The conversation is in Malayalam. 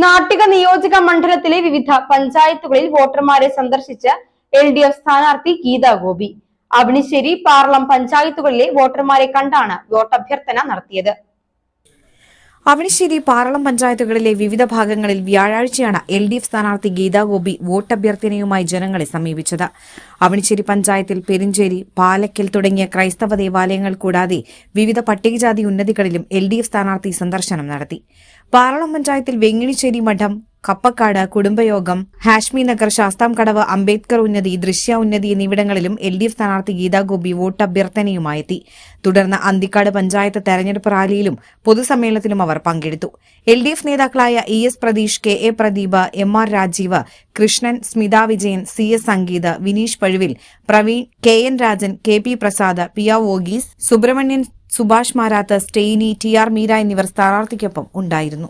നാട്ടിക നിയോജക മണ്ഡലത്തിലെ വിവിധ പഞ്ചായത്തുകളിൽ വോട്ടർമാരെ സന്ദർശിച്ച് LDF സ്ഥാനാർത്ഥി ഗീതാ ഗോപി. അവണിശ്ശേരി, പാർളം പഞ്ചായത്തുകളിലെ വോട്ടർമാരെ കണ്ടാണ് വോട്ടഭ്യർത്ഥന നടത്തിയത്. അവണിശ്ശേരി, പാർളം പഞ്ചായത്തുകളിലെ വിവിധ ഭാഗങ്ങളിൽ വ്യാഴാഴ്ചയാണ് LDF സ്ഥാനാർത്ഥി ഗീതാ ഗോപി വോട്ടഭ്യർത്ഥനയുമായി ജനങ്ങളെ സമീപിച്ചത്. അവണിശ്ശേരി പഞ്ചായത്തിൽ പെരിഞ്ചേരി, പാലക്കൽ തുടങ്ങിയ ക്രൈസ്തവ ദേവാലയങ്ങൾ കൂടാതെ വിവിധ പട്ടികജാതി ഉന്നതികളിലും LDF സ്ഥാനാർത്ഥി സന്ദർശനം നടത്തി. പാർളം പഞ്ചായത്തിൽ വെങ്ങിണിശ്ശേരി മഠം, കപ്പക്കാട്, കുടുംബയോഗം, ഹാഷ്മി നഗർ, ശാസ്താംകടവ്, അംബേദ്കർ ഉന്നതി, ദൃശ്യ ഉന്നതി എന്നിവിടങ്ങളിലും LDF സ്ഥാനാർത്ഥി ഗീതാ ഗോപി വോട്ടഭ്യർത്ഥനയുമായെത്തി. തുടർന്ന് അന്തിക്കാട് പഞ്ചായത്ത് തെരഞ്ഞെടുപ്പ് റാലിയിലും പൊതുസമ്മേളനത്തിലും അവർ പങ്കെടുത്തു. LDF നേതാക്കളായ ES Pratheesh, KA Pradeep, MR Rajeev, Krishnan, Smitha Vijayan, CS Sangeeth, Vineesh Pazhuvil, Praveen, KN Rajan, KP Prasad, Piya വോഗീസ്, Subramanian, Subhash Marath, സ്റ്റെയിനി, TR Meera എന്നിവർ സ്ഥാനാർത്ഥിക്കൊപ്പം ഉണ്ടായിരുന്നു.